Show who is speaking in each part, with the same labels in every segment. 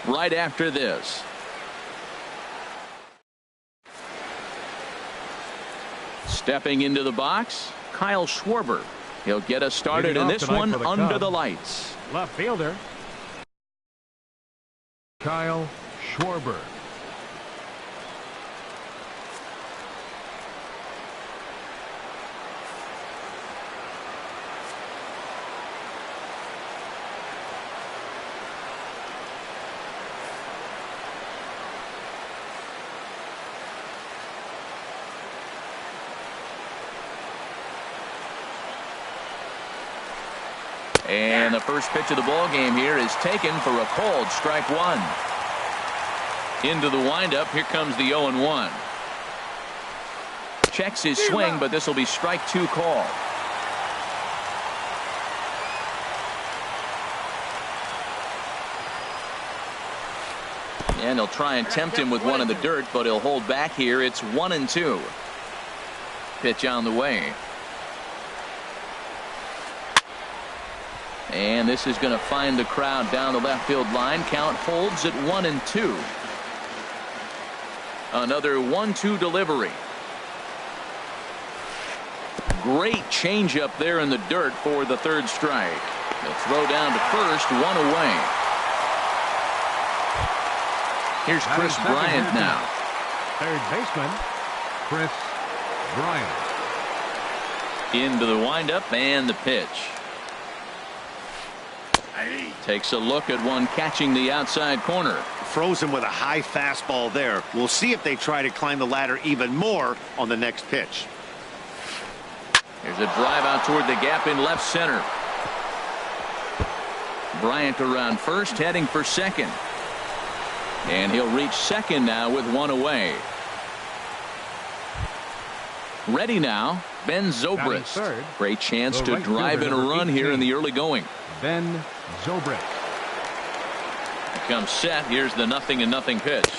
Speaker 1: right after this. Stepping into the box, Kyle Schwarber. He'll get us started in this one under the lights.
Speaker 2: Left fielder, Kyle Schwarber.
Speaker 1: And the first pitch of the ball game here is taken for a called strike one. Into the windup. Here comes the 0-1. Checks his swing, but this will be strike two call. And he'll try and tempt him with one in the dirt, but he'll hold back here. It's 1-2. Pitch on the way. And this is going to find the crowd down the left field line. Count holds at 1-2. Another 1-2 delivery. Great changeup there in the dirt for the third strike. He'll throw down to first, one away. Here's Chris Bryant now.
Speaker 2: Third baseman, Chris Bryant.
Speaker 1: Into the windup and the pitch. Takes a look at one catching the outside corner.
Speaker 3: Frozen with a high fastball there. We'll see if they try to climb the ladder even more on the next pitch.
Speaker 1: There's a drive out toward the gap in left center. Bryant around first, heading for second. And he'll reach second now with one away. Ready now, Ben Zobrist. Great chance to drive in a run here in the early going.
Speaker 2: Ben Zobrist.
Speaker 1: Comes set. Here's the 0-0 pitch.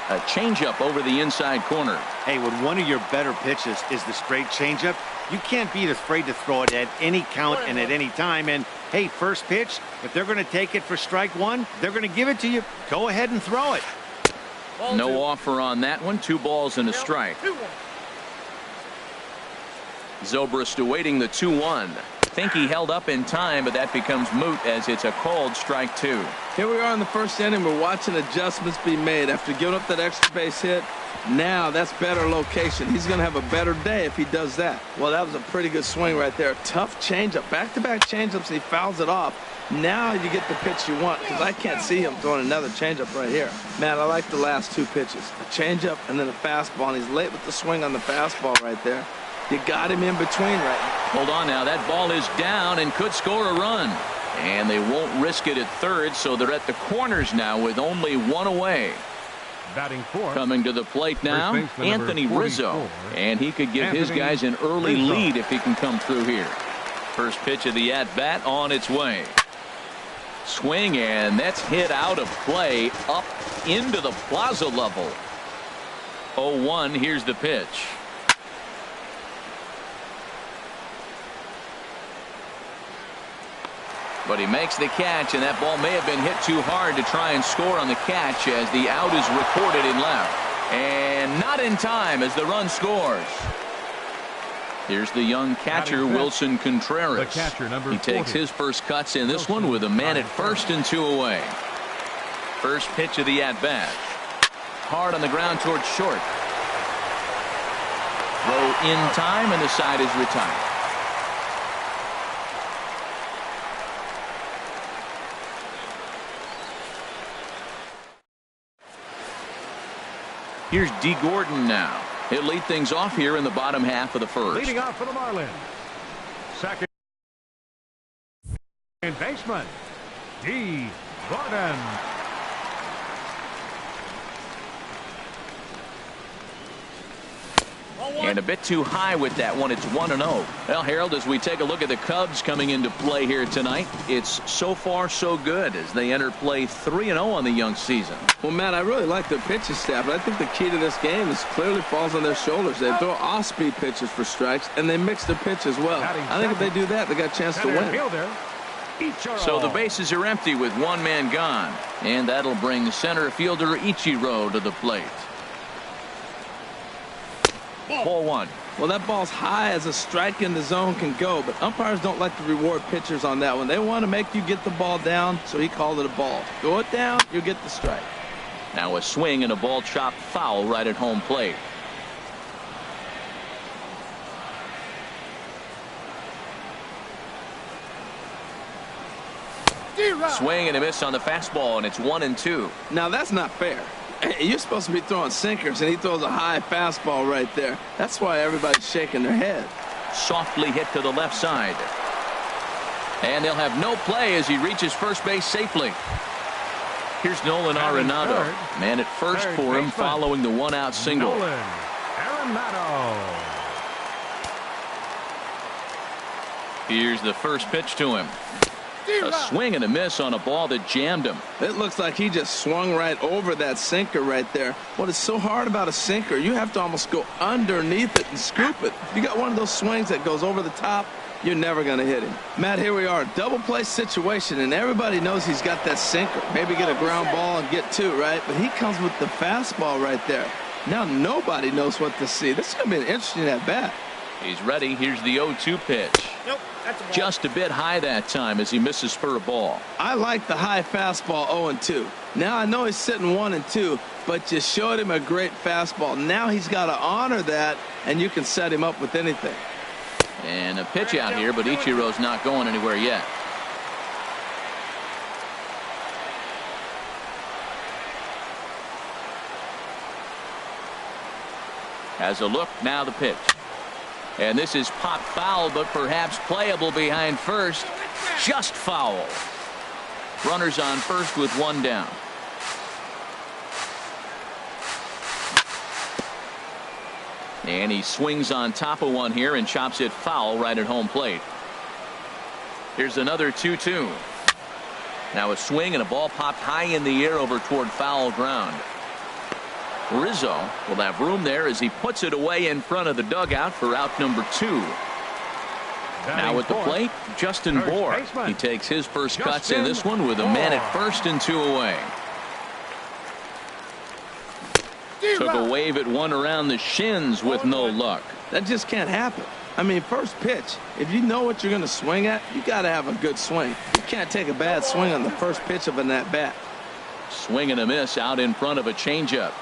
Speaker 1: A changeup over the inside corner.
Speaker 3: Hey, when one of your better pitches is the straight changeup, you can't be afraid to throw it at any count and at any time. And hey, first pitch, if they're going to take it for strike one, they're going to give it to you. Go ahead and throw it.
Speaker 1: No offer on that one. 2 balls and a strike. Zobrist awaiting the 2-1. Think he held up in time, but that becomes moot as it's a called strike two.
Speaker 4: Here we are in the first inning. We're watching adjustments be made after giving up that extra base hit. Now that's better location. He's going to have a better day if he does that. Well, that was a pretty good swing right there. Tough changeup. Back-to-back changeups. He fouls it off. Now you get the pitch you want, because I can't see him throwing another changeup right here. Man, I like the last 2 pitches. A changeup and then a fastball, and he's late with the swing on the fastball right there. You got him in between right now.
Speaker 1: Hold on now. That ball is down and could score a run. And they won't risk it at third, so they're at the corners now with only 1 away.
Speaker 2: Batting fourth.
Speaker 1: Coming to the plate now, Anthony Rizzo. And he could give his guys an early lead if he can come through here. First pitch of the at-bat on its way. Swing, and that's hit out of play up into the plaza level. 0-1. Here's the pitch. But he makes the catch, and that ball may have been hit too hard to try and score on the catch as the out is recorded in left. And not in time as the run scores. Here's the young catcher, Wilson Contreras. He takes his first cuts in this one with a man at first and 2 away. First pitch of the at-bat. Hard on the ground towards short. Throw in time, and the side is retired. Here's D. Gordon now. He'll lead things off here in the bottom half of the first.
Speaker 2: Leading off for the Marlins. Second baseman, D. Gordon.
Speaker 1: And a bit too high with that one. It's 1-0. Well, Harold, as we take a look at the Cubs coming into play here tonight, it's so far so good as they enter play 3-0 on the young season.
Speaker 4: Well, Matt, I really like their pitching staff, but I think the key to this game is clearly falls on their shoulders. They throw off-speed pitches for strikes, and they mix their pitch as well. I think if they do that, they got a chance to win.
Speaker 1: So the bases are empty with one man gone. And that'll bring center fielder Ichiro to the plate. Ball one.
Speaker 4: Well, that ball's high as a strike in the zone can go, but umpires don't like to reward pitchers on that one. They want to make you get the ball down, so he called it a ball. Go it down, you get the strike.
Speaker 1: Now a swing and a ball chopped foul right at home plate. Swing and a miss on the fastball, and it's 1-2.
Speaker 4: Now, that's not fair. You're supposed to be throwing sinkers, and he throws a high fastball right there. That's why everybody's shaking their head.
Speaker 1: Softly hit to the left side. And they'll have no play as he reaches first base safely. Here's Nolan Arenado. Man at first for him following the one-out single.
Speaker 2: Nolan Arenado.
Speaker 1: Here's the first pitch to him. A swing and a miss on a ball that jammed him.
Speaker 4: It looks like he just swung right over that sinker right there. What is so hard about a sinker, you have to almost go underneath it and scoop it. If you got one of those swings that goes over the top, you're never going to hit him. Matt, here we are, double play situation, and everybody knows he's got that sinker. Maybe get a ground ball and get two, right? But he comes with the fastball right there. Now nobody knows what to see. This is going to be an interesting at-bat.
Speaker 1: He's ready. Here's the 0-2 pitch.
Speaker 3: Nope, that's a ball.
Speaker 1: Just a bit high that time as he misses for a ball.
Speaker 4: I like the high fastball 0-2. Now I know he's sitting 1-2, but you showed him a great fastball. Now he's got to honor that, and you can set him up with anything.
Speaker 1: And a pitch out here, but Ichiro's not going anywhere yet. Has a look, now the pitch. And this is popped foul, but perhaps playable behind first. Just foul. Runners on first with one down. And he swings on top of one here and chops it foul right at home plate. Here's another 2-2. Now a swing and a ball popped high in the air over toward foul ground. Rizzo will have room there as he puts it away in front of the dugout for out number 2. Now at the plate, Justin Bour. He takes his first cuts in this one with a man at first and 2 away. Took a wave at one around the shins with no luck.
Speaker 4: That just can't happen. I mean, first pitch, if you know what you're going to swing at, you got to have a good swing. You can't take a bad swing on the first pitch of an at-bat.
Speaker 1: Swing and a miss out in front of a changeup.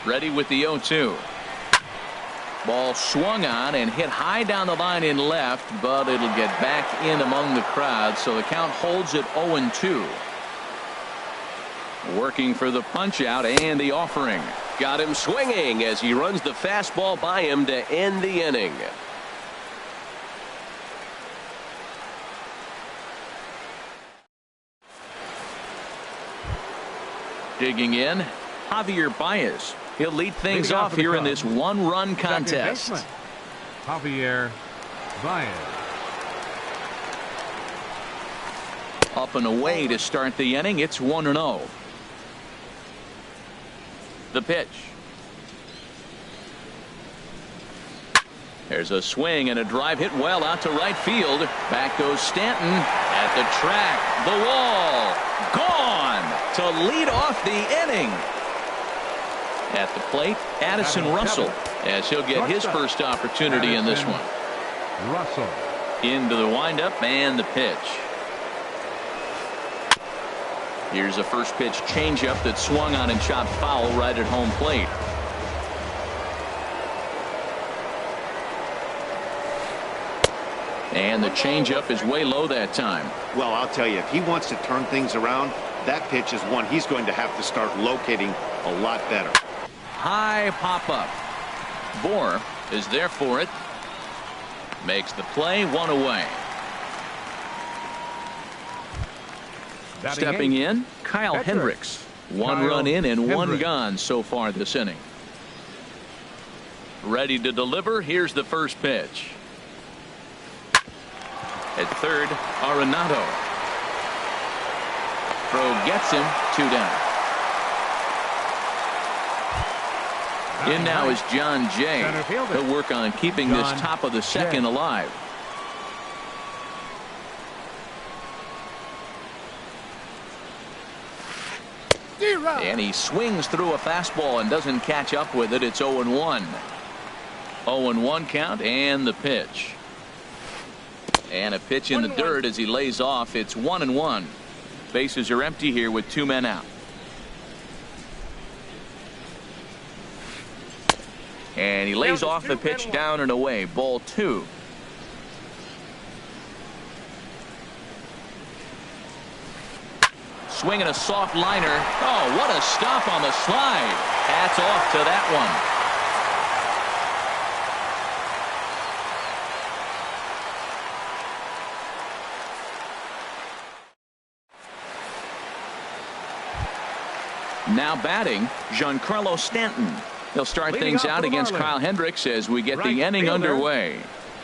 Speaker 1: Ready with the 0-2. Ball swung on and hit high down the line in left, but it'll get back in among the crowd, so the count holds at 0-2. Working for the punch out and the offering.
Speaker 5: Got him swinging as he runs the fastball by him to end the inning.
Speaker 1: Digging in, Javier Baez. He'll lead things off here in this one-run contest.
Speaker 2: Javier Baez.
Speaker 1: Up and away to start the inning. It's 1-0. The pitch. There's a swing and a drive hit well out to right field. Back goes Stanton at the track. The wall. Gone to lead off the inning. At the plate, Addison Russell, as he'll get his first opportunity in this one.
Speaker 2: Russell.
Speaker 1: Into the windup and the pitch. Here's a first pitch changeup that swung on and chopped foul right at home plate. And the changeup is way low that time.
Speaker 3: Well, I'll tell you, if he wants to turn things around, that pitch is one he's going to have to start locating a lot better.
Speaker 1: High pop up. Bour is there for it. Makes the play, one away. Stepping in, Kyle Hendricks. One run in and one gone so far this inning. Ready to deliver. Here's the first pitch. At third, Arenado. Throw gets him, 2 down. In now is John Jay. He'll work on keeping this top of the second alive. And he swings through a fastball and doesn't catch up with it. It's 0-1. 0-1 count and the pitch. And a pitch in the dirt as he lays off. It's 1-1. Bases are empty here with 2 men out. And he lays off the pitch down and away. Ball 2. Swinging a soft liner. Oh, what a stop on the slide. Hats off to that one. Now batting, Giancarlo Stanton. He'll start things out against Kyle Hendricks as we get the inning underway.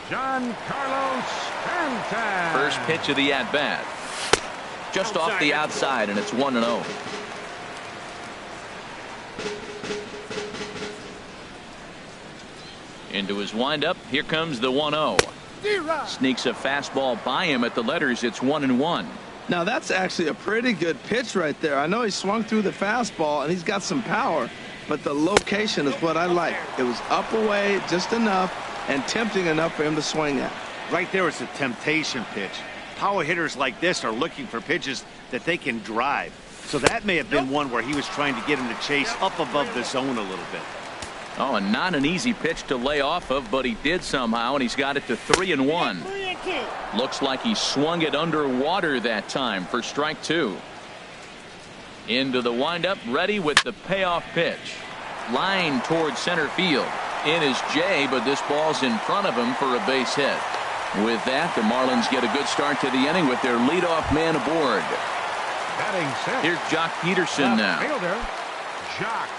Speaker 2: Giancarlo Stanton.
Speaker 1: First pitch of the at-bat. Just off the outside, and it's 1-0. Into his windup. Here comes the 1-0. Sneaks a fastball by him at the letters. It's 1-1.
Speaker 4: Now that's actually a pretty good pitch right there. I know he swung through the fastball and he's got some power, but the location is what I like. It was up away just enough and tempting enough for him to swing at.
Speaker 3: Right there is a temptation pitch. Power hitters like this are looking for pitches that they can drive. So that may have been one where he was trying to get him to chase up above the zone a little bit.
Speaker 1: Oh, and not an easy pitch to lay off of, but he did somehow, and he's got it to 3-1. Looks like he swung it underwater that time for strike 2. Into the windup, ready with the payoff pitch. Line towards center field. In is Jay, but this ball's in front of him for a base hit. With that, the Marlins get a good start to the inning with their leadoff man aboard.
Speaker 2: Batting sixth.
Speaker 1: Here's Jock Peterson now.
Speaker 2: Fielder, Jock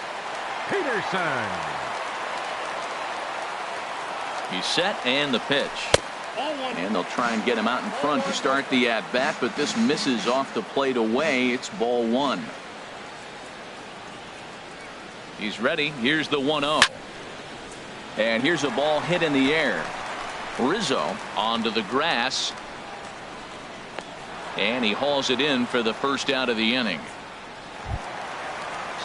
Speaker 2: Peterson.
Speaker 1: He's set and the pitch. And they'll try and get him out in front to start the at-bat, but this misses off the plate away. It's ball 1. He's ready. Here's the 1-0. And here's a ball hit in the air. Rizzo onto the grass. And he hauls it in for the first out of the inning.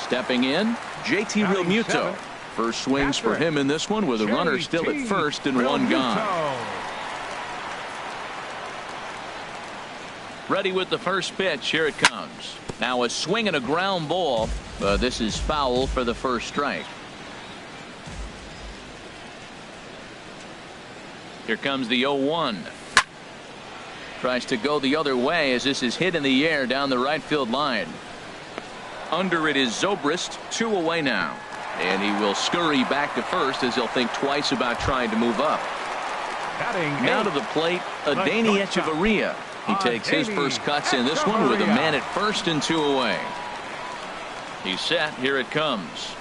Speaker 1: Stepping in, JT Realmuto. First swings for him in this one with a runner still at first and one gone. Ready with the first pitch. Here it comes. Now a swing and a ground ball. This is foul for the first strike. Here comes the 0-1. Tries to go the other way as this is hit in the air down the right field line. Under it is Zobrist. 2 away now. And he will scurry back to first as he'll think twice about trying to move up. Now to the plate, Adeiny Echeverria. He takes his first cuts in this one with a man at first and 2 away. He's set. Here it comes.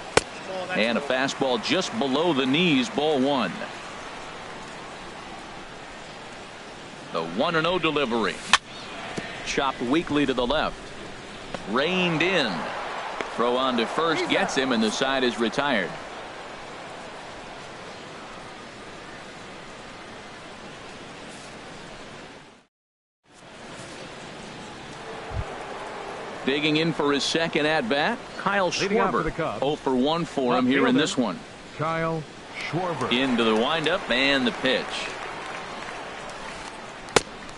Speaker 1: And a fastball just below the knees. Ball 1. The 1-0 delivery. Chopped weakly to the left. Reined in. Throw on to first gets him, and the side is retired. Digging in for his second at-bat, Kyle Schwarber. 0 for 1 for him here in this one.
Speaker 2: Kyle Schwarber.
Speaker 1: Into the windup and the pitch.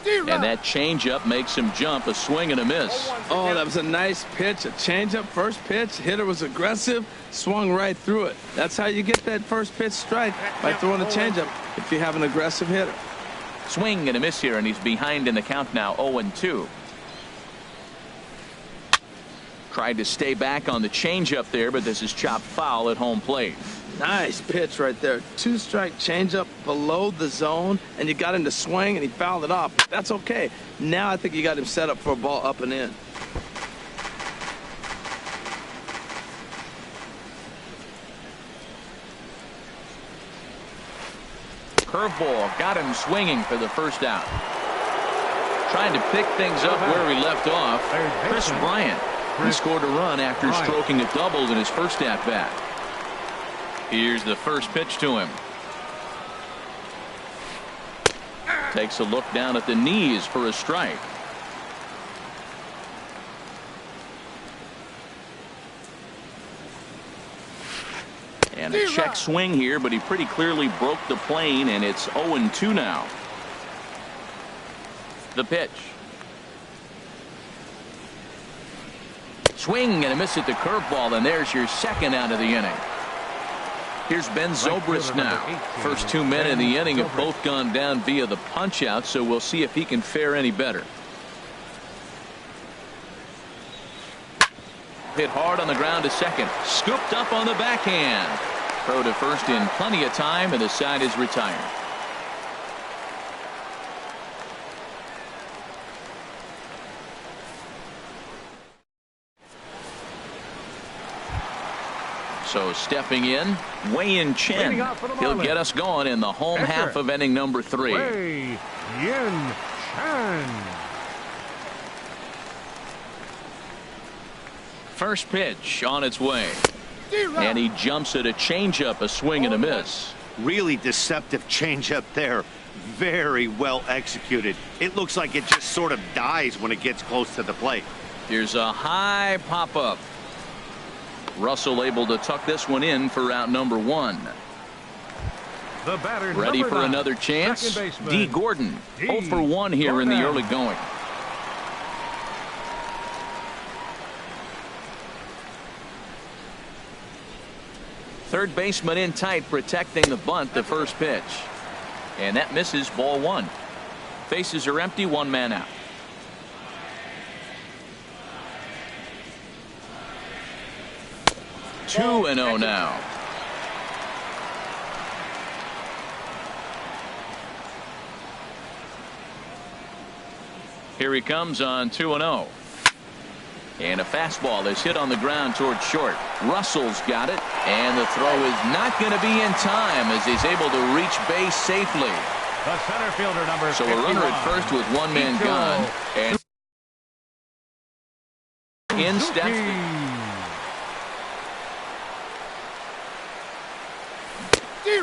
Speaker 1: And that changeup makes him jump. A swing and a miss.
Speaker 4: Oh, that was a nice pitch. A changeup, first pitch. Hitter was aggressive, swung right through it. That's how you get that first pitch strike, by throwing a changeup if you have an aggressive hitter.
Speaker 1: Swing and a miss here, and he's behind in the count now, 0-2. Tried to stay back on the changeup there, but this is chopped foul at home plate.
Speaker 4: Nice pitch right there. 2-strike changeup below the zone, and you got him to swing, and he fouled it off. That's okay. Now I think you got him set up for a ball up and in.
Speaker 1: Curveball got him swinging for the first out. Trying to pick things up where he left off. Chris Bryant. He scored a run after stroking a double in his first at-bat. Here's the first pitch to him. Takes a look down at the knees for a strike. And a check swing here, but he pretty clearly broke the plane, and it's 0-2 now. The pitch. Swing and a miss at the curveball, and there's your second out of the inning. Here's Ben Zobrist now. First 2 men in the inning have both gone down via the punch out, so we'll see if he can fare any better. Hit hard on the ground to second. Scooped up on the backhand. Throw to first in plenty of time, and the side is retired. So stepping in, Wei-Yin Chen. He'll get us going in the home half of inning number 3.
Speaker 2: Wei-Yin Chen.
Speaker 1: First pitch on its way. And he jumps at a changeup, a swing and a miss.
Speaker 3: Really deceptive changeup there. Very well executed. It looks like it just sort of dies when it gets close to the plate.
Speaker 1: Here's a high pop-up. Russell able to tuck this one in for out number 1.
Speaker 2: The batter,
Speaker 1: Ready for
Speaker 2: 9,
Speaker 1: another chance? D. Gordon.
Speaker 2: D.
Speaker 1: 0 for 1 here in the early going. Third baseman in tight, protecting the bunt, the first pitch. And that misses, ball 1. Bases are empty, 1 man out. Two and 0 now. Here he comes on 2-0. And a fastball is hit on the ground towards short. Russell's got it, and the throw is not going to be in time as he's able to reach base safely.
Speaker 2: The center fielder, number
Speaker 1: So a runner at first with 1 man gone, and in steps.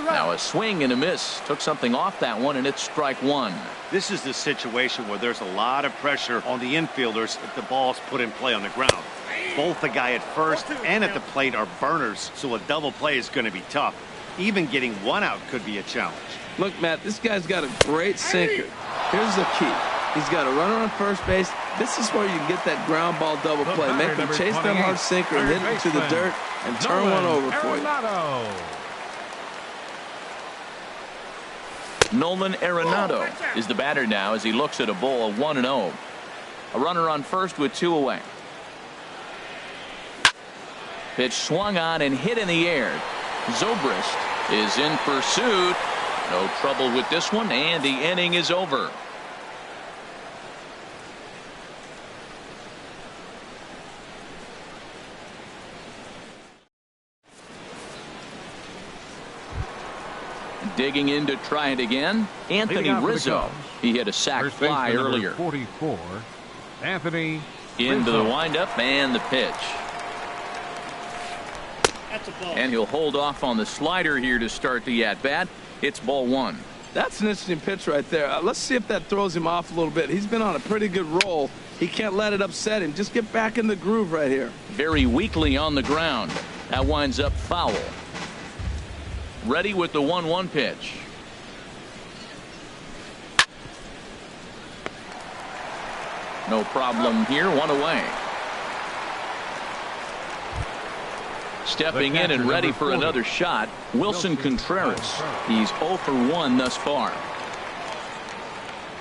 Speaker 1: Now a swing and a miss. Took something off that one, and it's strike 1.
Speaker 3: This is the situation where there's a lot of pressure on the infielders if the ball's put in play on the ground. Both the guy at first and at the plate are burners, so a double play is going to be tough. Even getting 1 out could be a challenge.
Speaker 4: Look, Matt, this guy's got a great sinker. Here's the key. He's got a runner on first base. This is where you get that ground ball double play. Make him chase that hard sinker and hit it to the dirt and turn one over for you.
Speaker 1: Nolan Arenado is the batter now as he looks at a ball of 1-0. A runner on first with 2 away. Pitch swung on and hit in the air. Zobrist is in pursuit. No trouble with this one, and the inning is over. Digging in to try it again, Anthony Rizzo. He hit a sac fly earlier.
Speaker 2: 44, Anthony
Speaker 1: Into the windup and the pitch.
Speaker 6: That's a ball.
Speaker 1: And he'll hold off on the slider here to start the at-bat. It's ball 1.
Speaker 4: That's an interesting pitch right there. Let's see if that throws him off a little bit. He's been on a pretty good roll. He can't let it upset him. Just get back in the groove right here.
Speaker 1: Very weakly on the ground. That winds up foul. Ready with the 1-1 pitch. No problem here. 1 away. Stepping in and ready for another shot, Wilson Contreras. He's 0 for 1 thus far.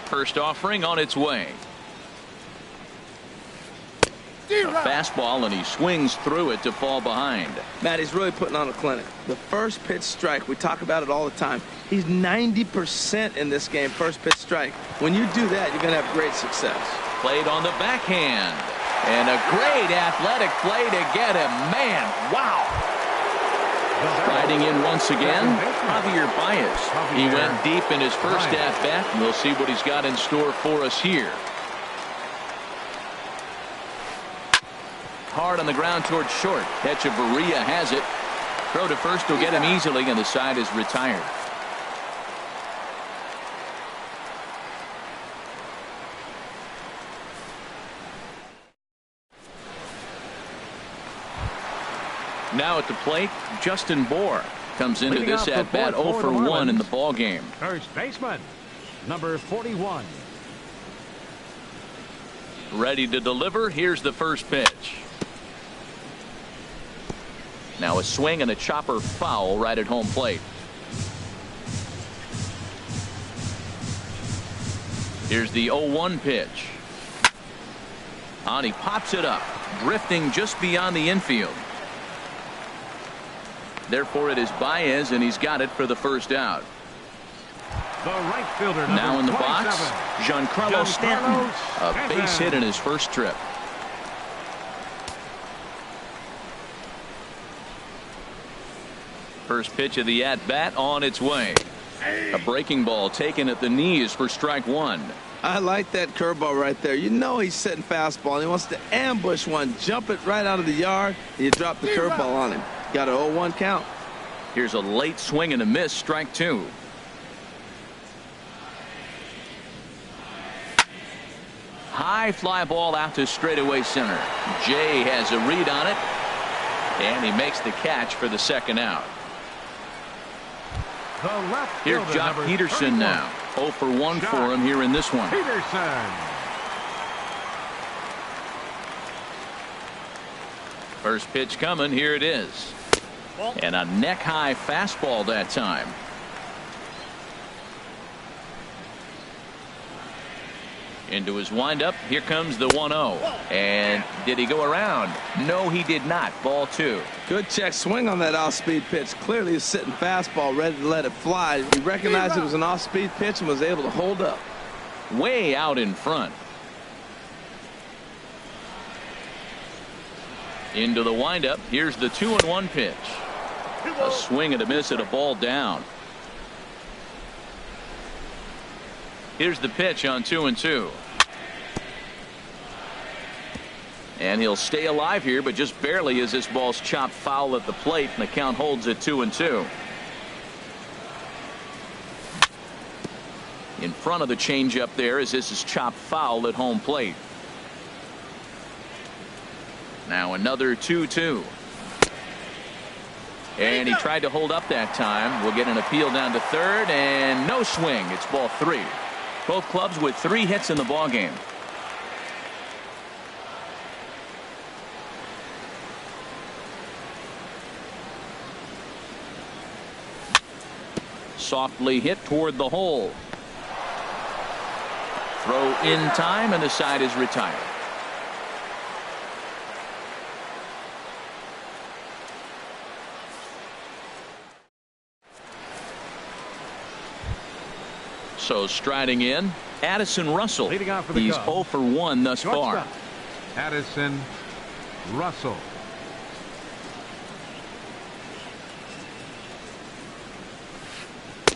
Speaker 1: First offering on its way. A fastball, and he swings through it to fall behind.
Speaker 4: Matt, he's really putting on a clinic. The first pitch strike, we talk about it all the time. He's 90% in this game, first pitch strike. When you do that, you're going to have great success.
Speaker 1: Played on the backhand. And a great athletic play to get him. Man, wow. Riding in once again, Javier Baez. He went deep in his first at-bat. We'll see what he's got in store for us here. Hard on the ground towards short. Echeverria has it. Throw to first will get him easily, and the side is retired. Now at the plate, Justin Bohr comes into
Speaker 2: Leading
Speaker 1: this
Speaker 2: off the
Speaker 1: at-bat
Speaker 2: board
Speaker 1: 0
Speaker 2: for
Speaker 1: for
Speaker 2: the
Speaker 1: 1 in the
Speaker 2: Marlins.
Speaker 1: ball game.
Speaker 2: First baseman, number 41.
Speaker 1: Ready to deliver. Here's the first pitch. Now a swing and a chopper foul right at home plate. Here's the 0-1 pitch. And he pops it up, drifting just beyond the infield. Therefore it is Baez, and he's got it for the first out.
Speaker 2: The right fielder,
Speaker 1: Now in the
Speaker 2: 27.
Speaker 1: box, Giancarlo Stanton. A base hit in his first trip. First pitch of the at-bat on its way. A breaking ball taken at the knees for strike one.
Speaker 4: I like that curveball right there. You know he's setting fastball, and he wants to ambush one, jump it right out of the yard, and you drop the curveball on him. Got an 0-1 count.
Speaker 1: Here's a late swing and a miss, strike two. High fly ball out to straightaway center. Jay has a read on it, and he makes the catch for the second out.
Speaker 2: The left
Speaker 1: Here's
Speaker 2: fielder,
Speaker 1: Jock
Speaker 2: number
Speaker 1: Peterson
Speaker 2: 31.
Speaker 1: now. 0 for 1
Speaker 2: Jock
Speaker 1: for him here in this one.
Speaker 2: Peterson.
Speaker 1: First pitch coming. Here it is. And a neck-high fastball that time. Into his windup. Here comes the 1-0. And did he go around? No, he did not. Ball two.
Speaker 4: Good check swing on that off-speed pitch. Clearly he's sitting fastball, ready to let it fly. He recognized it was an off-speed pitch and was able to hold up.
Speaker 1: Way out in front. Into the windup. Here's the 2-1 pitch. A swing and a miss at a ball down. Here's the pitch on 2-2. And he'll stay alive here, but just barely as this ball's chopped foul at the plate, and the count holds at 2-2. In front of the changeup there as this is chopped foul at home plate. Now another 2-2. And he tried to hold up that time. We'll get an appeal down to third, and no swing. It's ball three. Both clubs with 3 hits in the ball game. Softly hit toward the hole. Throw in time, and the side is retired. So striding in, Addison Russell.
Speaker 2: Leading off for the
Speaker 1: He's
Speaker 2: Cubs.
Speaker 1: 0 for 1 thus far.
Speaker 2: Shortstop, Addison Russell.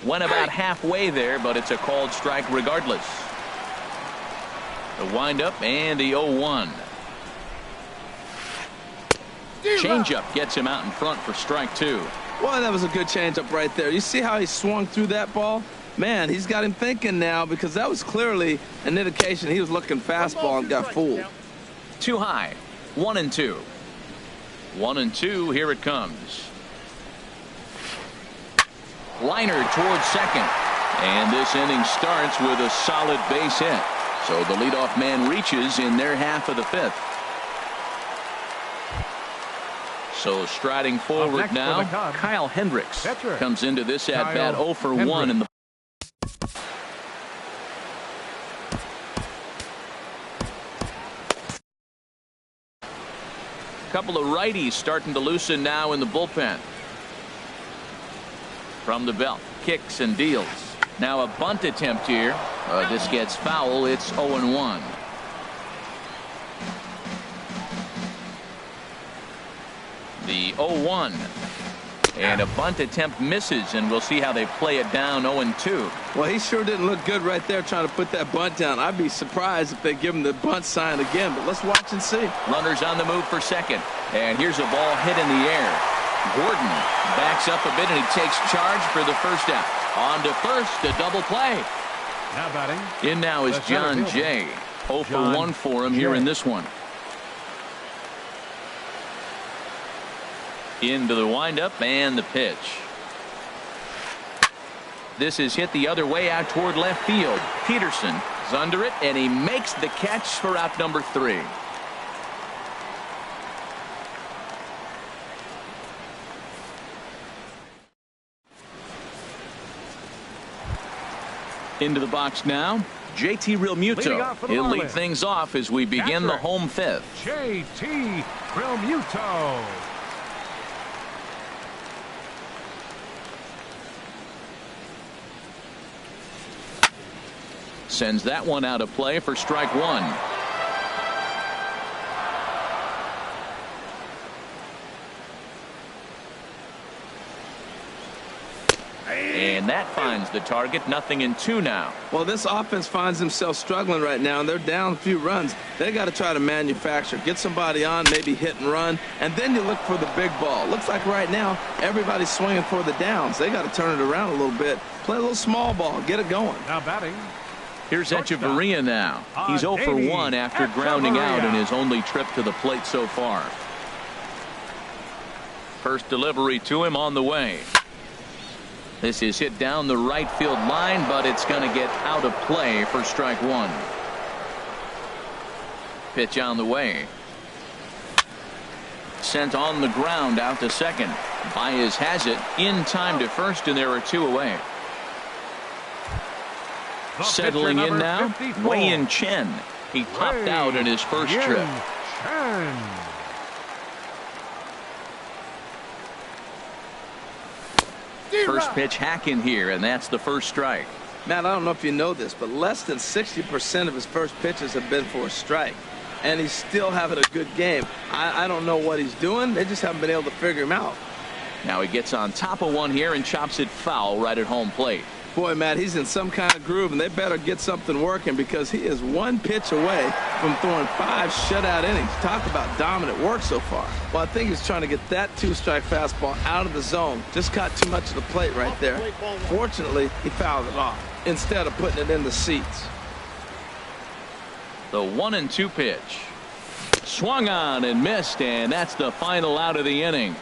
Speaker 1: Went about halfway there, but it's a called strike regardless. The windup and the 0-1. Changeup gets him out in front for strike two.
Speaker 4: Boy, that was a good changeup right there. You see how he swung through that ball? Man, he's got him thinking now, because that was clearly an indication he was looking fastball and got fooled.
Speaker 1: Too high. 1-2. 1-2. Here it comes. Liner towards second. And this inning starts with a solid base hit. So the leadoff man reaches in their half of the fifth. So striding forward
Speaker 2: next
Speaker 1: now,
Speaker 2: for the Cubs,
Speaker 1: Kyle Hendricks
Speaker 2: pitcher,
Speaker 1: comes into this at-bat
Speaker 2: Kyle
Speaker 1: 0 for 1 in the couple of righties starting to loosen now in the bullpen. From the belt, kicks and deals. Now a bunt attempt here. This gets foul. It's 0-1. The 0-1. And a bunt attempt misses, and we'll see how they play it down 0-2.
Speaker 4: Well, he sure didn't look good right there trying to put that bunt down. I'd be surprised if they give him the bunt sign again, but let's watch and see.
Speaker 1: Runners on the move for second. And here's a ball hit in the air. Gordon backs up a bit, and he takes charge for the first out. On to first, a double play.
Speaker 2: Now batting.
Speaker 1: In now is
Speaker 2: the center
Speaker 1: John
Speaker 2: fielder.
Speaker 1: Jay. 0 for
Speaker 2: John
Speaker 1: 1 for him here
Speaker 2: Jay.
Speaker 1: in this one. Into the windup and the pitch. This is hit the other way out toward left field. Peterson is under it, and he makes the catch for out number 3. Into the box now, JT Realmuto. He'll lead things off as we begin the home 5th.
Speaker 2: JT Realmuto.
Speaker 1: Sends that one out of play for strike 1. And that finds the target. 0-2 now.
Speaker 4: Well, this offense finds themselves struggling right now, and they're down a few runs. They got to try to manufacture, get somebody on, maybe hit and run, and then you look for the big ball. Looks like right now everybody's swinging for the downs. They got to turn it around a little bit, play a little small ball, get it going.
Speaker 2: Now batting.
Speaker 1: Here's Echeverria now. He's 0 for 1 after grounding out in his only trip to the plate so far. First delivery to him on the way. This is hit down the right field line, but it's going to get out of play for strike 1. Pitch on the way. Sent on the ground out to second. Baez has it in time to first, and there are 2 away. Settling in now, Wei-Yin Chen. He popped out in his first trip. First pitch hack in here, and that's the first strike.
Speaker 4: Matt, I don't know if you know this, but less than 60% of his first pitches have been for a strike. And he's still having a good game. I don't know what he's doing. They just haven't been able to figure him out.
Speaker 1: Now he gets on top of one here and chops it foul right at home plate.
Speaker 4: Boy, Matt, he's in some kind of groove, and they better get something working because he is 1 pitch away from throwing 5 shutout innings. Talk about dominant work so far. Well, I think he's trying to get that 2-strike fastball out of the zone. Just caught too much of the plate right there. Fortunately, he fouled it off instead of putting it in the seats.
Speaker 1: The 1-2 pitch. Swung on and missed, and that's the final out of the inning.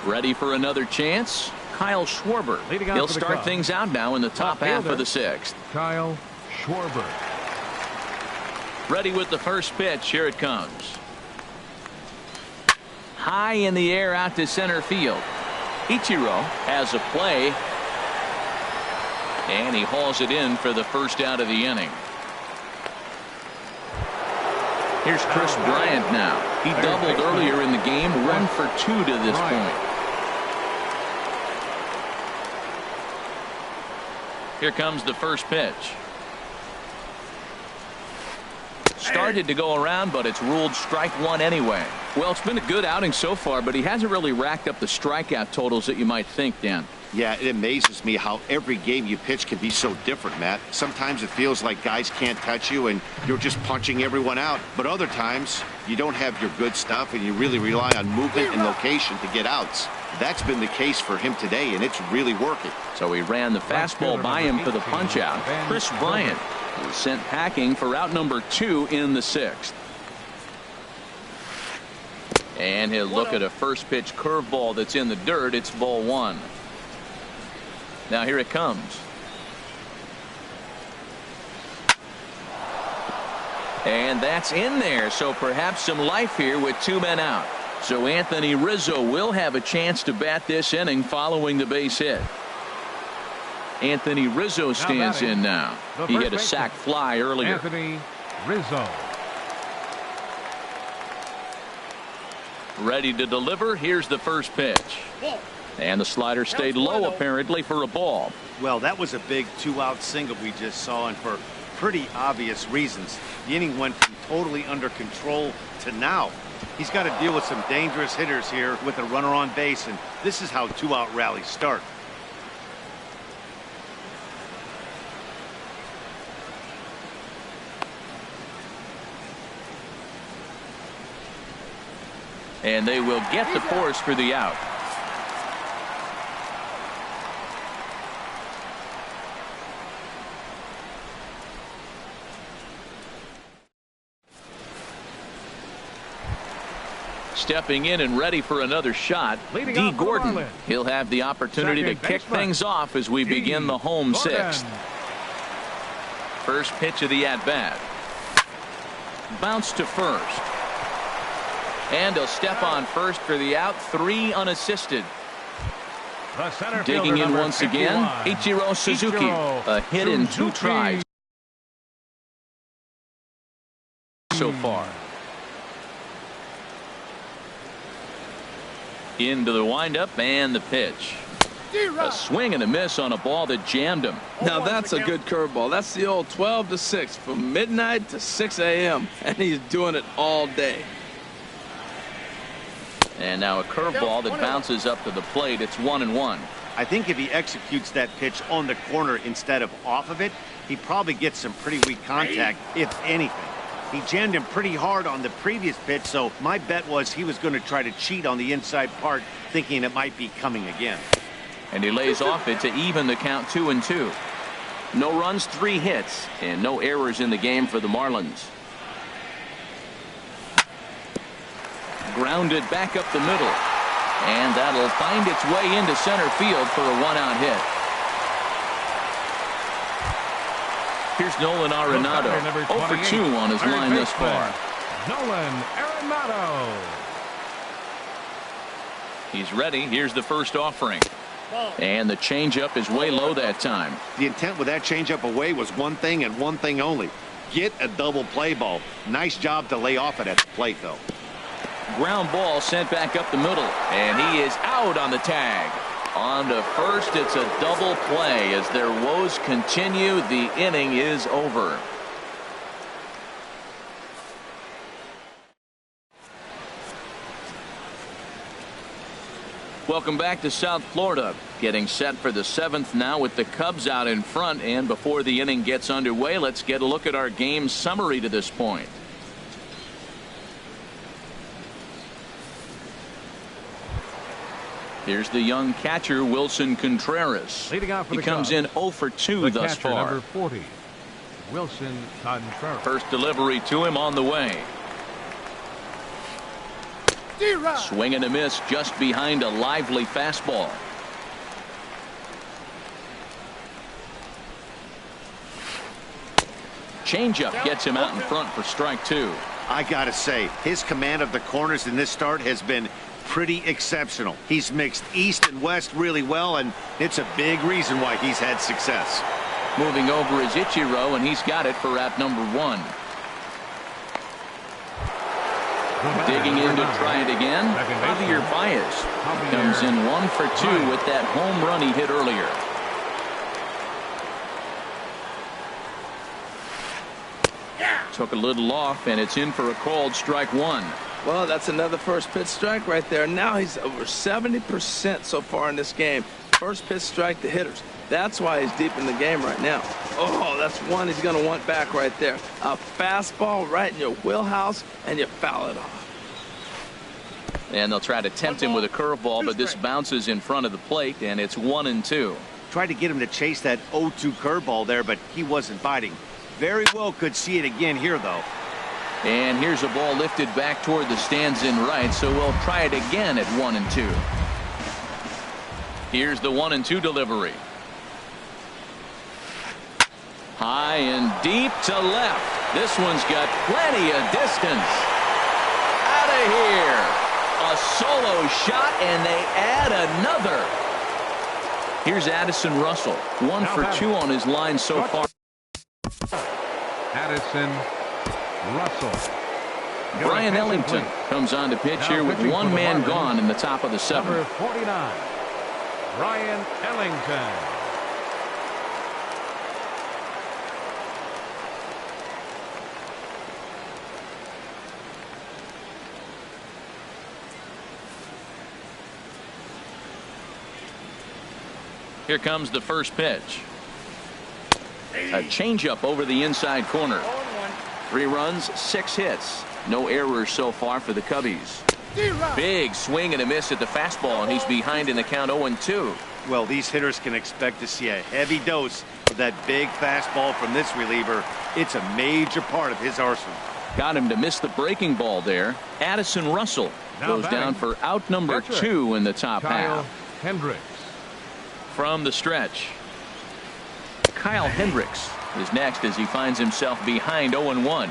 Speaker 1: Ready for another chance? Kyle Schwarber. He'll start things out now in the top half of the 6th.
Speaker 2: Kyle Schwarber.
Speaker 1: Ready with the first pitch. Here it comes. High in the air out to center field. Ichiro has a play. And he hauls it in for the first out of the inning. Here's Chris Bryant now. He doubled earlier in the game. 1 for 2 to this point. Here comes the first pitch. Started to go around, but it's ruled strike 1 anyway. Well, it's been a good outing so far, but he hasn't really racked up the strikeout totals that you might think, Dan.
Speaker 3: Yeah, it amazes me how every game you pitch can be so different, Matt. Sometimes it feels like guys can't touch you and you're just punching everyone out. But other times you don't have your good stuff and you really rely on movement and location to get outs. That's been the case for him today, and it's really working.
Speaker 1: So he ran the fastball by him for the punch out. Chris Bryant was sent packing for out number 2 in the 6th. And he'll look at a first pitch curveball that's in the dirt. It's ball 1. Now here it comes. And that's in there, so perhaps some life here with 2 men out. So Anthony Rizzo will have a chance to bat this inning following the base hit. Anthony Rizzo stands in now. He hit a sac fly earlier.
Speaker 2: Anthony Rizzo.
Speaker 1: Ready to deliver. Here's the first pitch. And the slider stayed low apparently for a ball.
Speaker 3: Well, that was a big 2-out single we just saw, and for pretty obvious reasons. The inning went from totally under control to now. He's got to deal with some dangerous hitters here with a runner on base, and this is how 2-out rallies start.
Speaker 1: And they will get the force for the out. stepping in and ready for another shot.
Speaker 2: Leading
Speaker 1: D.
Speaker 2: off for the
Speaker 1: Gordon.
Speaker 2: Marlins.
Speaker 1: He'll have the opportunity
Speaker 2: Second
Speaker 1: to kick
Speaker 2: baseman.
Speaker 1: things off as we begin the home
Speaker 2: Gordon.
Speaker 1: sixth. First pitch of the at-bat. Bounce to first. And he'll step on first for the out. 3 unassisted.
Speaker 2: The center
Speaker 1: Digging
Speaker 2: fielder,
Speaker 1: in
Speaker 2: number
Speaker 1: once again,
Speaker 2: 51.
Speaker 1: Ichiro Suzuki.
Speaker 2: Ichiro
Speaker 1: A hit in 2
Speaker 2: Suzuki.
Speaker 1: tries so far. Into the windup and the pitch. A swing and a miss on a ball that jammed him.
Speaker 4: Now that's a good curveball. That's the old 12 to 6 from midnight to 6 a.m. and he's doing it all day.
Speaker 1: And now a curveball that bounces up to the plate. It's 1-1.
Speaker 3: I think if he executes that pitch on the corner instead of off of it, he probably gets some pretty weak contact, if anything. He jammed him pretty hard on the previous pitch, so my bet was he was going to try to cheat on the inside part, thinking it might be coming again.
Speaker 1: And he lays off it to even the count 2-2. No runs, 3 hits, and no errors in the game for the Marlins. Grounded back up the middle. And that'll find its way into center field for a 1-out hit. Here's Nolan Arenado. 0 for 2 on his line thus far.
Speaker 2: Nolan Arenado.
Speaker 1: He's ready. Here's the first offering. And the changeup is way low that time.
Speaker 3: The intent with that changeup away was one thing and one thing only. Get a double play ball. Nice job to lay off it at the plate, though.
Speaker 1: Ground ball sent back up the middle. And he is out on the tag. On to first, it's a double play. As their woes continue, the inning is over. Welcome back to South Florida. Getting set for the 7th now with the Cubs out in front. And before the inning gets underway, let's get a look at our game summary to this point. Here's the young catcher, Wilson Contreras.
Speaker 2: Leading off for
Speaker 1: He
Speaker 2: the
Speaker 1: comes
Speaker 2: Cubs,
Speaker 1: in 0 for 2
Speaker 2: the
Speaker 1: thus
Speaker 2: catcher,
Speaker 1: far.
Speaker 2: number 40, Wilson Contreras.
Speaker 1: First delivery to him on the way. Swing and a miss just behind a lively fastball. Changeup gets him out in front for strike 2.
Speaker 3: I gotta say, his command of the corners in this start has been pretty exceptional. He's mixed east and west really well, and it's a big reason why he's had success.
Speaker 1: Moving over is Ichiro, and he's got it for at number 1. Digging in to try it again. Javier Baez comes in 1 for 2 with that home run he hit earlier. Took a little off, and it's in for a called strike 1.
Speaker 4: Well, that's another first pitch strike right there. Now he's over 70% so far in this game. First pitch strike to hitters. That's why he's deep in the game right now. Oh, that's one he's going to want back right there. A fastball right in your wheelhouse, and you foul it off.
Speaker 1: And they'll try to tempt him with a curveball, but this bounces in front of the plate, and it's 1-2.
Speaker 3: Tried to get him to chase that 0-2 curveball there, but he wasn't biting. Very well could see it again here, though.
Speaker 1: And here's a ball lifted back toward the stands in right, so we'll try it again at 1-2. Here's the 1-2 delivery. High and deep to left. This one's got plenty of distance. Out of here. A solo shot, and they add another. Here's Addison Russell. 1 for 2 on his line so far.
Speaker 2: Addison Russell.
Speaker 1: Brian Ellington comes on to pitch here with one man gone in the top of the 7th.
Speaker 2: Number 49, Brian Ellington.
Speaker 1: Here comes the first pitch. A changeup over the inside corner. 3 runs, 6 hits. No errors so far for the Cubbies. Big swing and a miss at the fastball, and he's behind in the count 0-2.
Speaker 3: Well, these hitters can expect to see a heavy dose of that big fastball from this reliever. It's a major part of his arsenal.
Speaker 1: Got him to miss the breaking ball there. Addison Russell Goes down for out number 2 in the top
Speaker 2: Kyle
Speaker 1: half.
Speaker 2: Hendricks.
Speaker 1: From the stretch, Kyle Hendricks is next as he finds himself behind 0-1.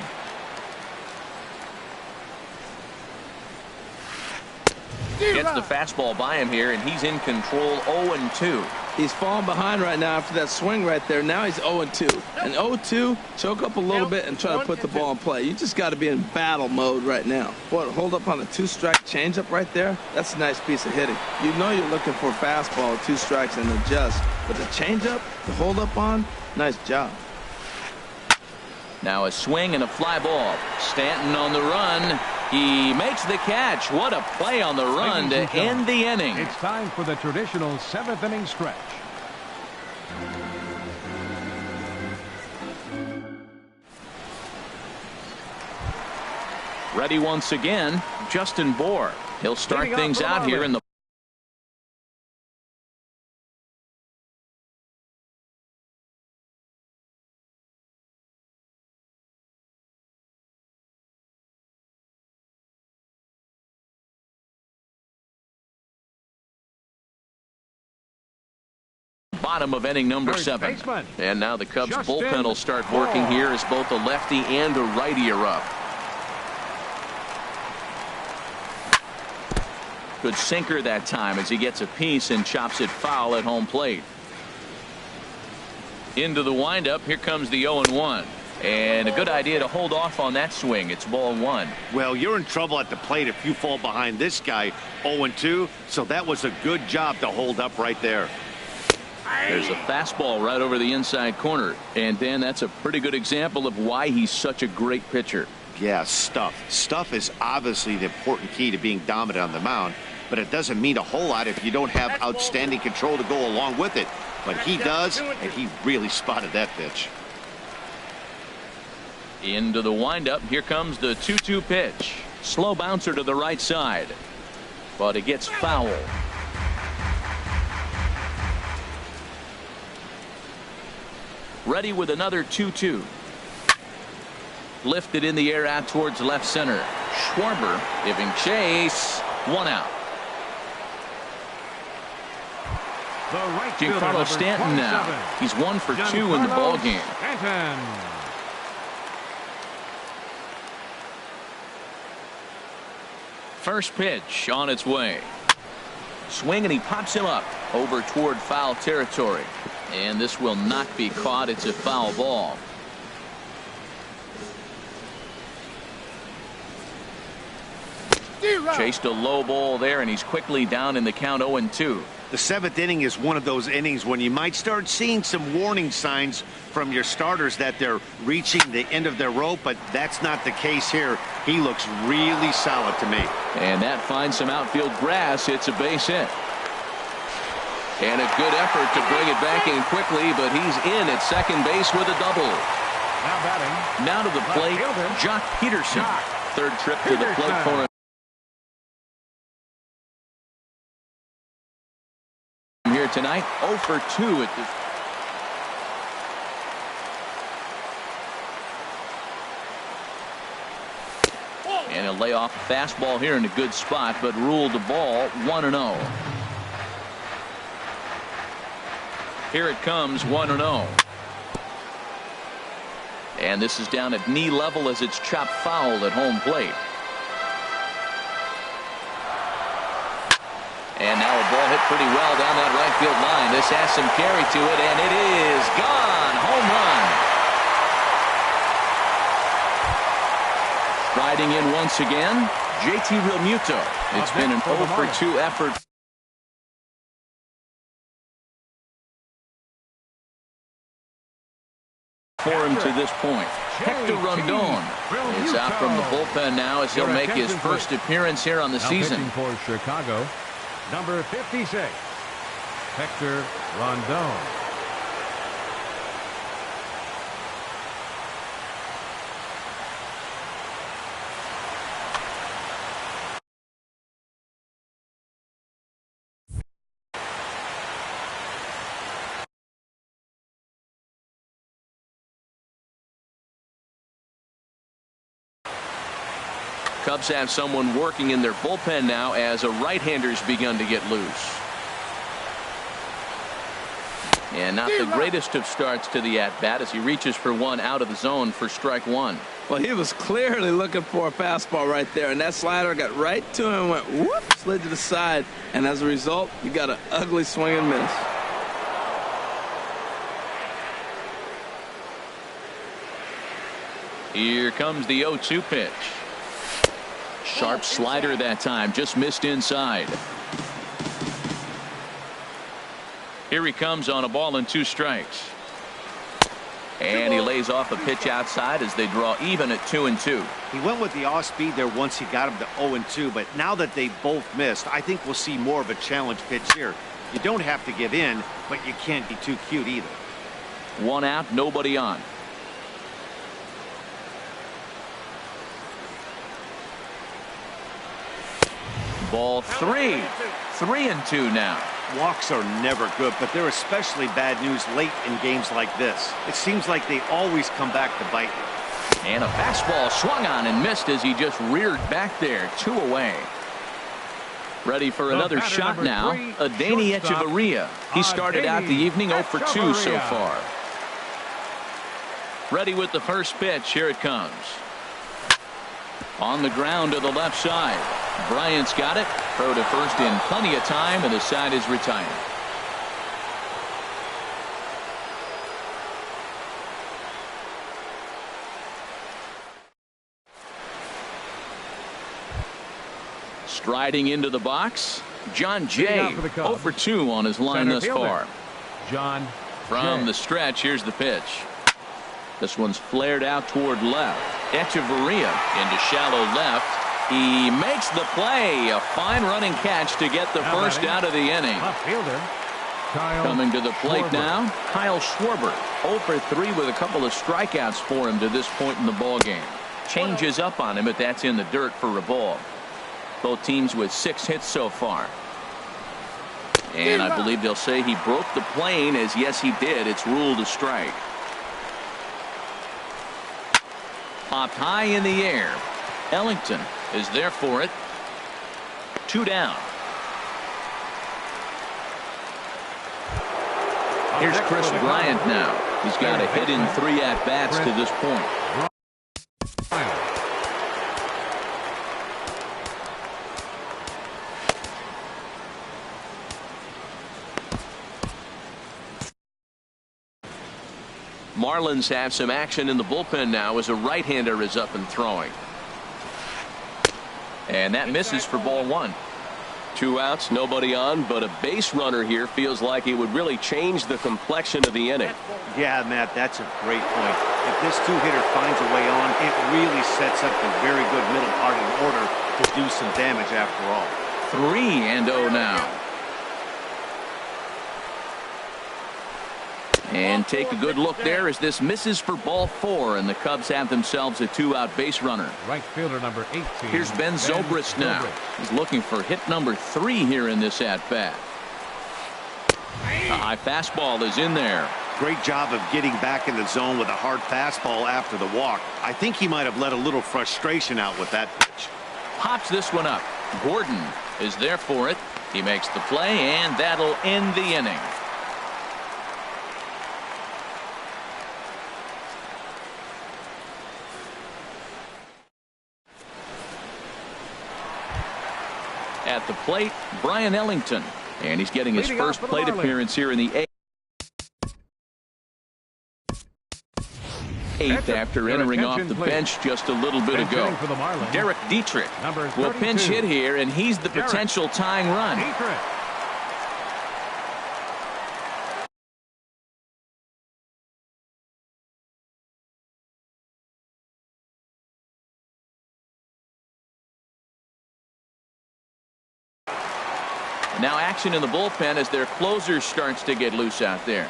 Speaker 1: Gets the fastball by him here, and he's in control. 0-2.
Speaker 4: He's falling behind right now after that swing right there. Now he's 0-2. And 0-2, choke up a little bit and try to put the ball in play. You just got to be in battle mode right now. Boy, hold up on a 2-strike changeup right there. That's a nice piece of hitting. You know you're looking for a fastball, 2 strikes and adjust. But the changeup, the hold up on, nice job.
Speaker 1: Now a swing and a fly ball. Stanton on the run. He makes the catch. What a play on the run to end the inning.
Speaker 2: It's time for the traditional 7th inning stretch.
Speaker 1: Ready once again, Justin Bour. He'll start things out here in the bottom of inning number 7. And now the Cubs bullpen will start working here as both a lefty and a righty are up. Good sinker that time as he gets a piece and chops it foul at home plate. Into the windup. Here comes the 0-1. And a good idea to hold off on that swing. It's ball 1.
Speaker 3: Well, you're in trouble at the plate if you fall behind this guy 0-2. So that was a good job to hold up right there.
Speaker 1: There's a fastball right over the inside corner. And Dan, that's a pretty good example of why he's such a great pitcher.
Speaker 3: Yeah, stuff. Stuff is obviously the important key to being dominant on the mound, but it doesn't mean a whole lot if you don't have outstanding control to go along with it. But he does, and he really spotted that pitch.
Speaker 1: Into the windup. Here comes the 2-2 pitch. Slow bouncer to the right side, but it gets foul. Ready with another 2-2. Lifted in the air out towards left center. Schwarber giving chase. 1 out. Giancarlo Stanton now. He's 1 for 2 in the ball game. First pitch on its way. Swing and he pops him up over toward foul territory. And this will not be caught. It's a foul ball. Chased a low ball there, and he's quickly down in the count 0-2.
Speaker 3: The 7th inning is one of those innings when you might start seeing some warning signs from your starters that they're reaching the end of their rope, but that's not the case here. He looks really solid to me.
Speaker 1: And that finds some outfield grass. It's a base hit. And a good effort to bring it back in quickly, but he's in at second base with a double.
Speaker 2: Now batting.
Speaker 1: Now to the plate, Jock Peterson. Third trip to the plate for him here tonight. 0 for 2 at this. And he'll lay off a fastball here in a good spot, but ruled the ball 1-0. Here it comes, 1-0. And this is down at knee level as it's chopped foul at home plate. And now a ball hit pretty well down that right field line. This has some carry to it, and it is gone. Home run. Striding in once again, JT Realmuto. It's been an 0 for 2 effort for him to this point. Hector Rondon is out from the bullpen now as he'll make his first appearance here on the season.
Speaker 2: Pitching for Chicago, number 56, Hector Rondon.
Speaker 1: Cubs have someone working in their bullpen now as a right-hander's begun to get loose. And not the greatest of starts to the at-bat as he reaches for one out of the zone for strike one.
Speaker 4: Well, he was clearly looking for a fastball right there, and that slider got right to him and went whoop, slid to the side, and as a result, you got an ugly swing and miss.
Speaker 1: Here comes the 0-2 pitch. Sharp slider that time, just missed inside. Here he comes on a ball and 2 strikes. And he lays off a pitch outside as they draw even at 2-2.
Speaker 3: He went with the off speed there once he got him to 0-2, but now that they both missed, I think we'll see more of a challenge pitch here. You don't have to give in, but you can't be too cute either.
Speaker 1: 1 out, nobody on. Ball 3. 3-2 now.
Speaker 3: Walks are never good, but they're especially bad news late in games like this. It seems like they always come back to bite you.
Speaker 1: And a fastball swung on and missed as he just reared back there. 2 away. Ready for another shot now. Adeiny Echeverria. He started out the evening 0 for 2 so far. Ready with the first pitch. Here it comes. On the ground to the left side. Bryant's got it. Throw to first in plenty of time, and the side is retired. Striding into the box, John Jay. 0 for 2 on his line thus far.
Speaker 2: John
Speaker 1: From the stretch, here's the pitch. This one's flared out toward left. Echeverria into shallow left. He makes the play. A fine running catch to get the first out of the inning. Coming to the plate now, Kyle Schwarber. 0 for 3 with a couple of strikeouts for him to this point in the ball game. Changes up on him, but that's in the dirt for a ball. Both teams with 6 hits so far. And I believe they'll say he broke the plane, as yes he did. It's ruled a strike. Popped high in the air. Ellington is there for it. 2 down. Here's Chris Bryant now. He's got a hit in 3 at-bats to this point. Marlins have some action in the bullpen now as a right-hander is up and throwing. And that misses for ball 1.
Speaker 5: 2 outs, nobody on, but a base runner here feels like it would really change the complexion of the inning.
Speaker 3: Yeah, Matt, that's a great point. If this 2-hitter finds a way on, it really sets up a very good middle part of the order to do some damage after all.
Speaker 1: 3-0 now. And take a good look there as this misses for ball 4, and the Cubs have themselves a 2-out base runner.
Speaker 2: Right fielder number 18.
Speaker 1: Here's Ben Zobrist now. He's looking for hit number 3 here in this at-bat. A high fastball is in there.
Speaker 3: Great job of getting back in the zone with a hard fastball after the walk. I think he might have let a little frustration out with that pitch.
Speaker 1: Pops this one up. Gordon is there for it. He makes the play, and that'll end the inning. At the plate, Brian Ellington, and he's getting his first plate appearance here in the 8th after entering off the bench just a little bit ago. Derek Dietrich will pinch hit here, and he's the potential tying run. Now action in the bullpen as their closer starts to get loose out there.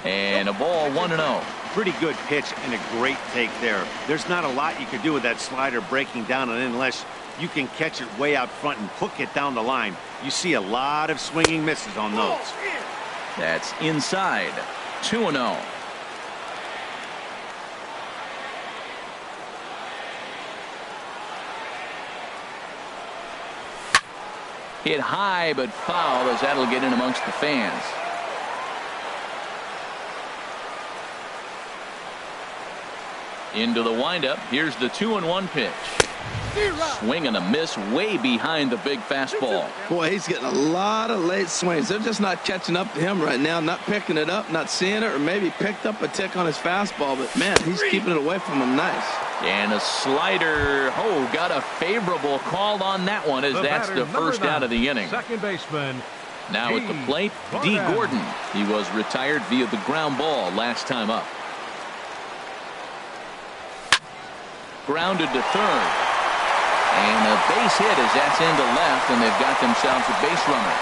Speaker 1: And a ball 1-0.
Speaker 3: Pretty good pitch and a great take there. There's not a lot you can do with that slider breaking down and unless you can catch it way out front and hook it down the line. You see a lot of swinging misses on those.
Speaker 1: That's inside. 2-0. Hit high but foul, as that'll get in amongst the fans. Into the windup. Here's the 2-1 pitch. Swing and a miss way behind the big fastball.
Speaker 4: Boy, he's getting a lot of late swings. They're just not catching up to him right now, not picking it up, not seeing it, or maybe picked up a tick on his fastball. But, man, he's keeping it away from him nice.
Speaker 1: And a slider. Oh, got a favorable call on that one, as that's the first out of the inning.
Speaker 2: Second baseman.
Speaker 1: Now at the plate, D. Gordon. He was retired via the ground ball last time up. Grounded to third. And a base hit as that's into left, and they've got themselves a base runner.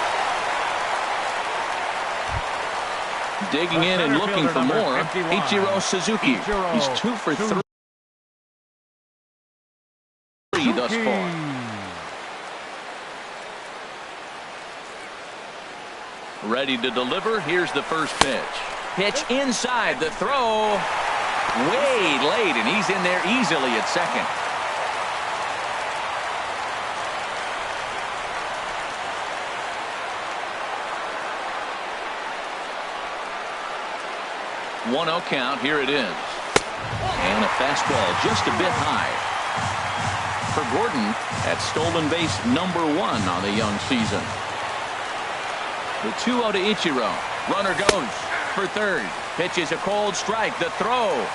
Speaker 1: Digging in and looking for more, Ichiro Suzuki. He's 2 for 3 thus far. Ready to deliver. Here's the first pitch. Pitch inside, the throw way late, and he's in there easily at second. One-0 count. Here it is. And a fastball just a bit high. For Gordon, that's stolen base number 1 on the young season. The 2-0 to Ichiro. Runner goes for third. Pitches a cold strike. The throw.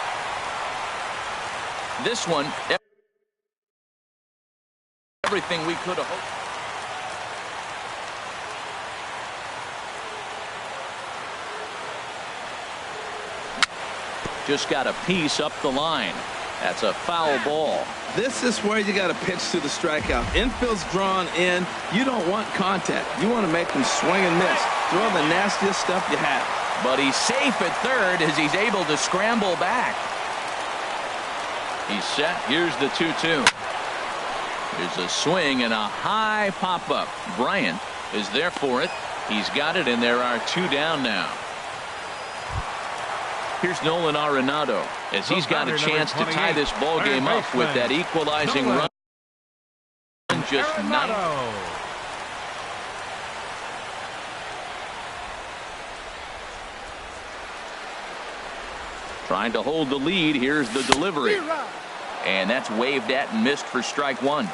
Speaker 1: This one, everything we could have hoped. Just got a piece up the line. That's a foul ball.
Speaker 4: This is where you got to pitch to the strikeout. Infield's drawn in. You don't want contact. You want to make them swing and miss. Throw the nastiest stuff you have.
Speaker 1: But he's safe at third as he's able to scramble back. He's set. Here's the 2-2. Here's a swing and a high pop-up. Bryant is there for it. He's got it, and there are 2 down now. Here's Nolan Arenado as he's got a chance to tie this ball game up with that equalizing run. Just 9. Trying to hold the lead. Here's the delivery. And that's waved at and missed for strike 1.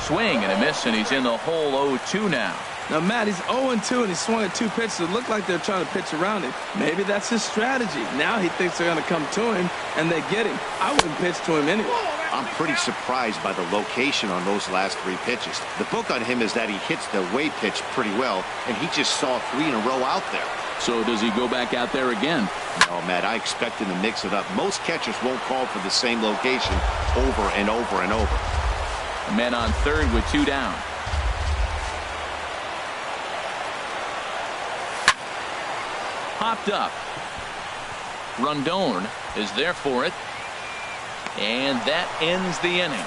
Speaker 1: Swing and a miss, and he's in the hole 0-2 now.
Speaker 4: Now, Matt, he's 0-2, and he swung at 2 pitches that look like they're trying to pitch around him. Maybe that's his strategy. Now he thinks they're going to come to him, and they get him. I wouldn't pitch to him anyway.
Speaker 6: I'm pretty surprised by the location on those last 3 pitches. The book on him is that he hits the way pitch pretty well, and he just saw 3 in a row out there.
Speaker 1: So does he go back out there again?
Speaker 6: No, Matt, I expect him to mix it up. Most catchers won't call for the same location over and over and over.
Speaker 1: Men on third with 2 down. Popped up. Rondon is there for it. And that ends the inning.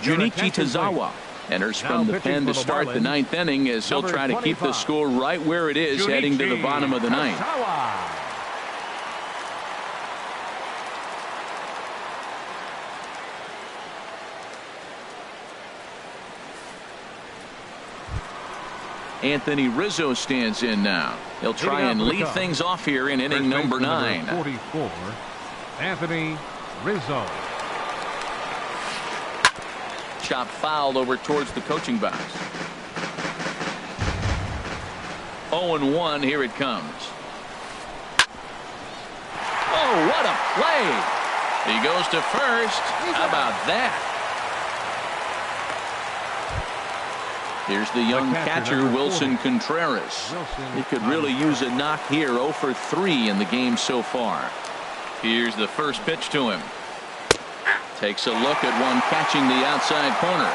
Speaker 1: Junichi Tazawa enters from the pen to start the 9th inning as he'll try to keep the score right where it is heading to the bottom of the 9th. Anthony Rizzo stands in now. He'll try and lead things off here in inning number 9.
Speaker 2: 44, Anthony Rizzo.
Speaker 1: Chop fouled over towards the coaching box. 0-1. Here it comes. Oh, what a play. He goes to first. How about that? Here's the young catcher, Wilson Contreras. He could really use a knock here. 0 for 3 in the game so far. Here's the first pitch to him. Takes a look at one catching the outside corner.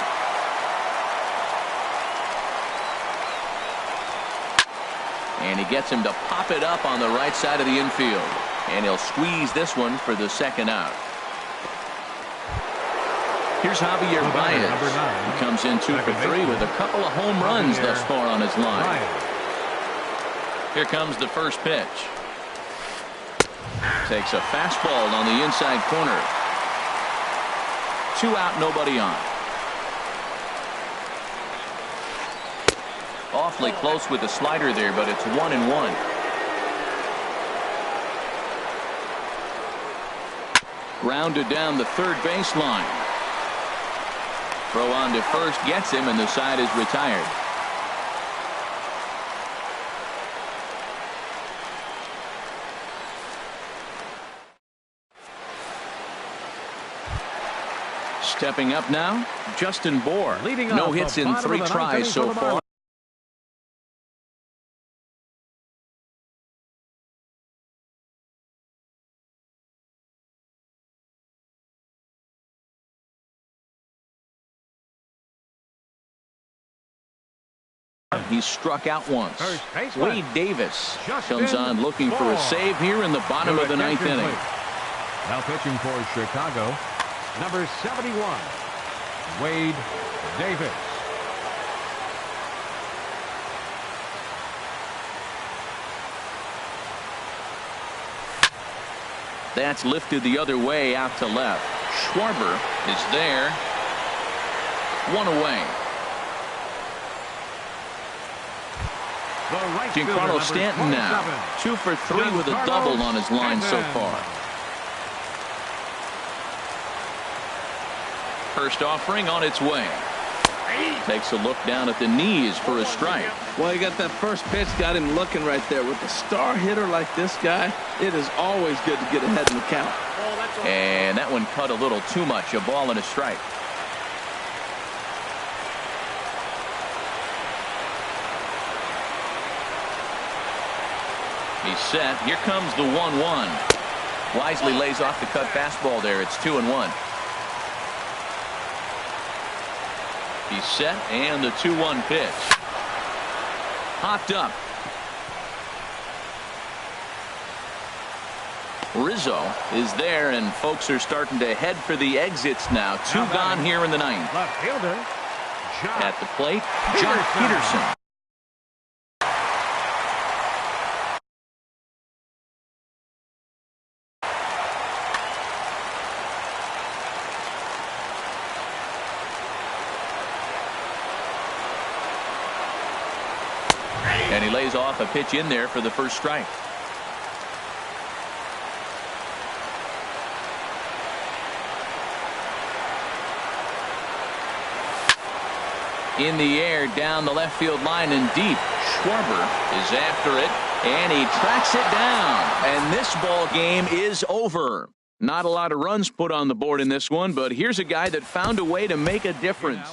Speaker 1: And he gets him to pop it up on the right side of the infield. And he'll squeeze this one for the second out. Here's Javier Baez. He comes in 2 for 3 with a couple of home runs thus far on his line. Here comes the first pitch. Takes a fastball on the inside corner. 2 out, nobody on. Awfully close with the slider there, but it's 1-1. Grounded down the third baseline. Throw on to first gets him, and the side is retired. Stepping up now, Justin Bour. No hits in 3 tries so far. He's struck out once. Wade Davis comes on looking for a save here in the bottom of the 9th inning.
Speaker 2: Now pitching for Chicago, number 71, Wade Davis.
Speaker 1: That's lifted the other way out to left. Schwarber is there. 1 away. Giancarlo Stanton now 2 for 3 with a double on his line so far. First offering on its way. Takes a look down at the knees for a strike.
Speaker 4: Well, you got that first pitch, got him looking right there. With a star hitter like this guy, it is always good to get ahead in the count.
Speaker 1: And that one cut a little too much. A ball and a strike. He's set. Here comes the 1-1. Wisely lays off the cut fastball there. It's 2-1. He's set, and the 2-1 pitch. Hopped up. Rizzo is there, and folks are starting to head for the exits now. 2 gone here in the 9th.
Speaker 2: Left fielder,
Speaker 1: At the plate, Jock Peterson. And he lays off a pitch in there for the first strike. In the air down the left field line and deep. Schwarber is after it, and he tracks it down. And this ball game is over. Not a lot of runs put on the board in this one, but here's a guy that found a way to make a difference.